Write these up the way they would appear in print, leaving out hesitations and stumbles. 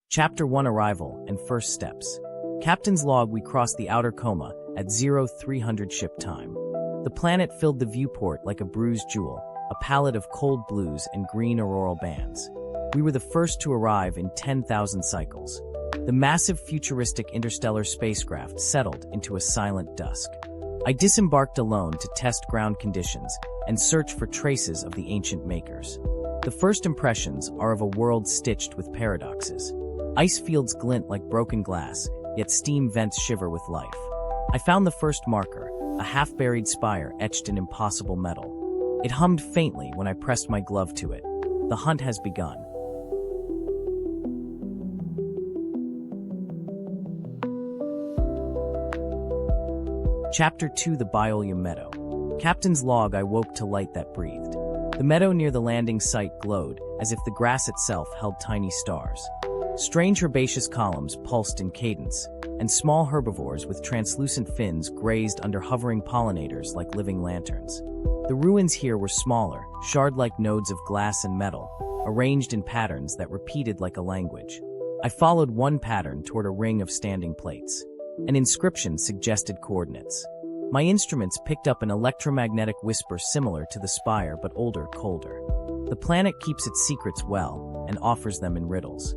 Chapter 1 Arrival and First Steps. Captain's log: we crossed the outer coma at 0300 ship time. The planet filled the viewport like a bruised jewel, a palette of cold blues and green auroral bands. We were the first to arrive in 10,000 cycles. The massive futuristic interstellar spacecraft settled into a silent dusk. I disembarked alone to test ground conditions and search for traces of the ancient makers. The first impressions are of a world stitched with paradoxes. Ice fields glint like broken glass, yet steam vents shiver with life. I found the first marker, a half-buried spire etched in impossible metal. It hummed faintly when I pressed my glove to it. The hunt has begun. Chapter 2 The Bioluminescent Meadow. Captain's log: I woke to light that breathed. The meadow near the landing site glowed, as if the grass itself held tiny stars. Strange herbaceous columns pulsed in cadence, and small herbivores with translucent fins grazed under hovering pollinators like living lanterns. The ruins here were smaller, shard-like nodes of glass and metal, arranged in patterns that repeated like a language. I followed one pattern toward a ring of standing plates. An inscription suggested coordinates. My instruments picked up an electromagnetic whisper similar to the spire but older, colder. The planet keeps its secrets well and offers them in riddles.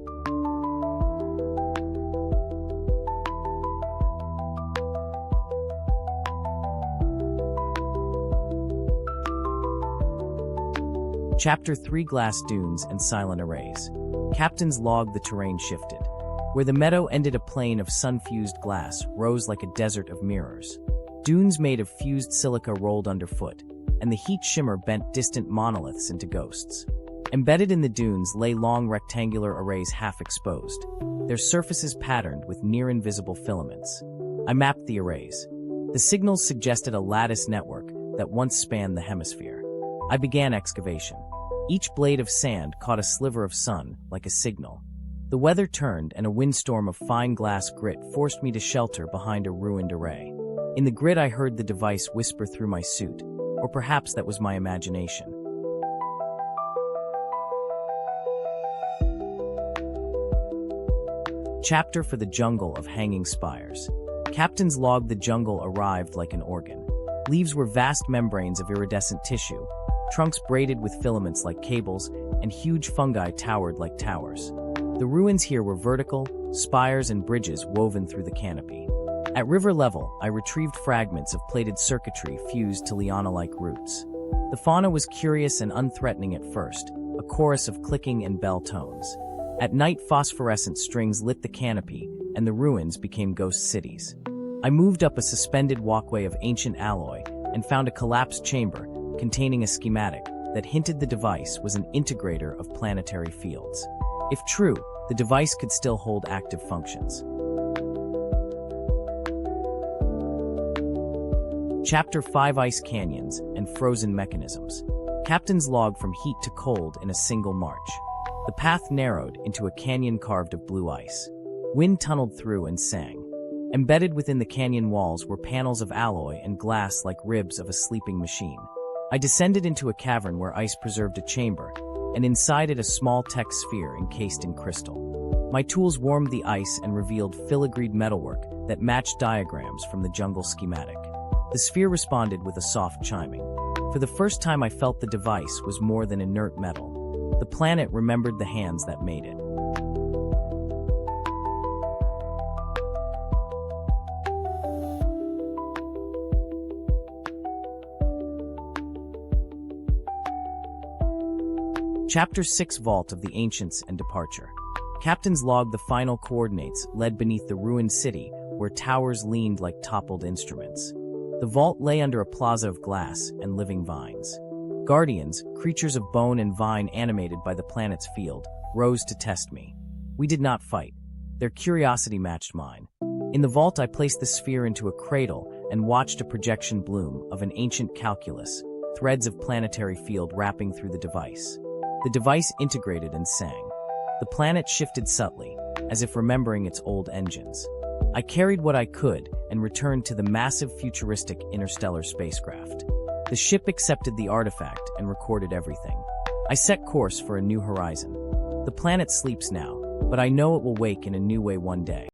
Chapter 3 Glass Dunes and Silent Arrays. Captain's log: the terrain shifted. Where the meadow ended, a plain of sun-fused glass rose like a desert of mirrors. Dunes made of fused silica rolled underfoot, and the heat shimmer bent distant monoliths into ghosts. Embedded in the dunes lay long rectangular arrays half exposed, their surfaces patterned with near-invisible filaments. I mapped the arrays. The signals suggested a lattice network that once spanned the hemisphere. I began excavation. Each blade of sand caught a sliver of sun like a signal. The weather turned, and a windstorm of fine glass grit forced me to shelter behind a ruined array. In the grit I heard the device whisper through my suit, or perhaps that was my imagination. Chapter for the Jungle of Hanging Spires. Captain's log: the jungle arrived like an organ. Leaves were vast membranes of iridescent tissue, trunks braided with filaments like cables, and huge fungi towered like towers. The ruins here were vertical, spires and bridges woven through the canopy. At river level, I retrieved fragments of plated circuitry fused to liana-like roots. The fauna was curious and unthreatening at first, a chorus of clicking and bell tones. At night, phosphorescent strings lit the canopy, and the ruins became ghost cities. I moved up a suspended walkway of ancient alloy and found a collapsed chamber containing a schematic that hinted the device was an integrator of planetary fields. If true, the device could still hold active functions. Chapter 5 Ice Canyons and Frozen Mechanisms. Captain's log: from heat to cold in a single march. The path narrowed into a canyon carved of blue ice. Wind tunneled through and sang. Embedded within the canyon walls were panels of alloy and glass like ribs of a sleeping machine. I descended into a cavern where ice preserved a chamber, and inside it a small tech sphere encased in crystal. My tools warmed the ice and revealed filigreed metalwork that matched diagrams from the jungle schematic. The sphere responded with a soft chiming. For the first time I felt the device was more than inert metal. The planet remembered the hands that made it. Chapter 6 Vault of the Ancients and Departure. Captain's log: the final coordinates led beneath the ruined city, where towers leaned like toppled instruments. The vault lay under a plaza of glass and living vines. Guardians, creatures of bone and vine animated by the planet's field, rose to test me. We did not fight. Their curiosity matched mine. In the vault I placed the sphere into a cradle and watched a projection bloom of an ancient calculus, threads of planetary field wrapping through the device. The device integrated and sang. The planet shifted subtly, as if remembering its old engines. I carried what I could and returned to the massive futuristic interstellar spacecraft. The ship accepted the artifact and recorded everything. I set course for a new horizon. The planet sleeps now, but I know it will wake in a new way one day.